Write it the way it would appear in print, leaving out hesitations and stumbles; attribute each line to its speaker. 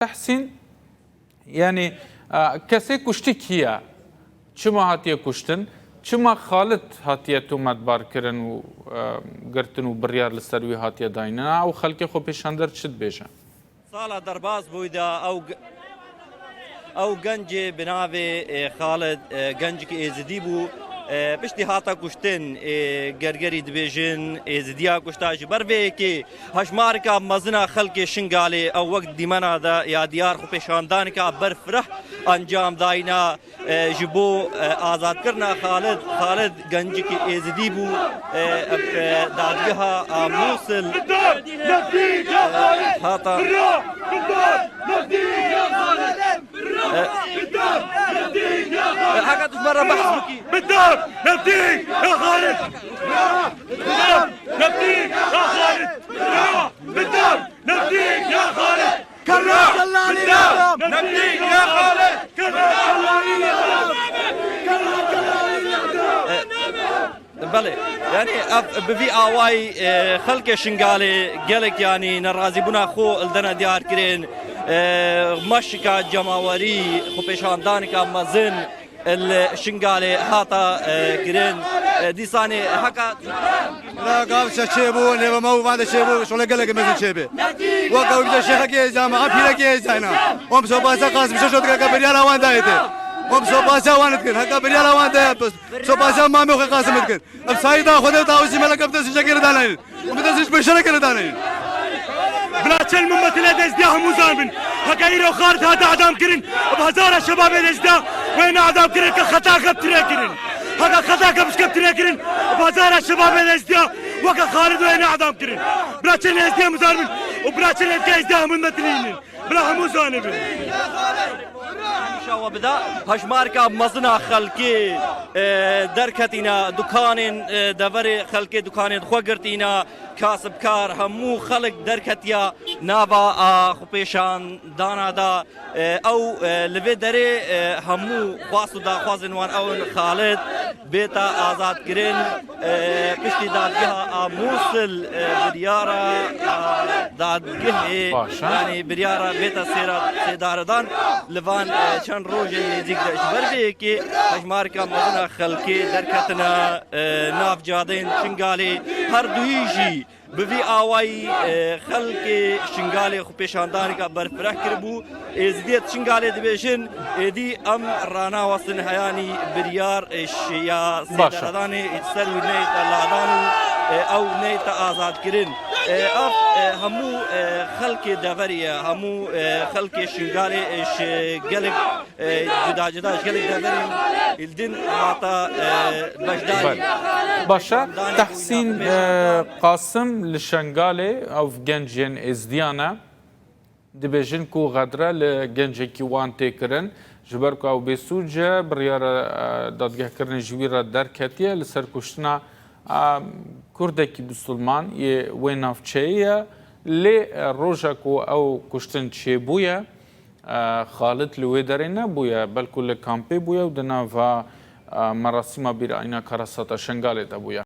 Speaker 1: تحسین yani kesê kuştik hiye çima hatiye kuştin çima Xalid hatiye tometbar kirin û girtin û biryar li ser wî hatiye dayînin ew xelkê xwe pêşandir çi dibêje?
Speaker 2: Sala derbas bûyda ew gencê bi navê Xalid gencekî êzidî bû piştî hata kuştin gergerî dibêjin êzidiya kuşta ji ber vê yekê hejmareka mezina xelkê Şingalê ew wek dîmena de ya diyar xwe pêşandaneka berfireh encam dayîna ji bo azadkirina Xalid gencekî êzidî bû dadgeha Mûsil hata حكت مرة بحث بكي
Speaker 3: بالدار نبديك يا خالد بالدار نبديك يا خالد بالدار نبديك يا خالد كرر بالدار نبديك يا خالد
Speaker 2: بله يعني بفي اواي خلق شنغالي قالك يعني نرازي بنا خو الدنا ديار كرين مشكا جماوري خو بيشاندانكا مزن الشنغالي هاتا كرين ديساني حكا
Speaker 4: لا قام شيبو نيفا مو بعد شيبو شغله قالك مثل شيبه وقاو بدا شيخ كي زعما ابي كي زينا ام سو باسا قاسم شو شو بريالا وان دايته ام سو باسا وان كن هكا بريالا وان دايت بس سو باسا ما مو قاسم كن اب سايدا خذ تاوسي ملك بدا شكر دانين وبدا بشركه دانين
Speaker 3: بلاتش الممثل دزديا مزامن هكايرو خالد هذا عدم كرين بهزار الشباب دزدا وين عدم كرين كخطا كبتري كرين هذا خطا كبش كبتري كرين بهزار الشباب دزدا وكا خالد وين عدم كرين بلاتش دزديا مزامن وبلاتش دزديا ممثلين بلا مزامن
Speaker 2: شو بدا هجماركا مزنا خلكي دركتينا دكان دوري خلكي دكان خوغرتينا كاسب كار همو خلق دركتيا نافا خبيشان دانا دا او لفي دري همو باسو دا خوازن وان او خالد بيتا آزاد كرين بشتي دادگها موصل بريارة دادگه يعني بريارة بيتا سيداردان لفان چند روز نزدیک داشت برای که هجمارکا مدن خلکی درکتنا ناف جادین شنگالی هر دویجی بوی آوای خلکی شنگالی خو پیشاندانی کا برفرح کربو ازدیت شنگالی دبیشن ادی ام رانا وسن حیانی بریار شیا سیدردانی سلوی نیت لادانو او نیت آزاد کرن اف همو خلکی دوریه همو خلکی شنگالی گلک جدا جدا گلک دوری الدین هاتا بجداری
Speaker 1: باشا تحسین قاسم لشنگالی او گنجین ازدیانه دبیجن کو غدره لگنجی کی وان تکرن جبر کو او بسوجه بریار دادگاه کرن جویرا درکتیه لسر کشتنا کردکی بسلمان یه وینافچهیه لی روژا کو او کشتن چه بویه خالد لوی داره نبویه بلکه لکامپی بویه و دنا و مراسم بیر اینا کارساتا شنگالی دا بویه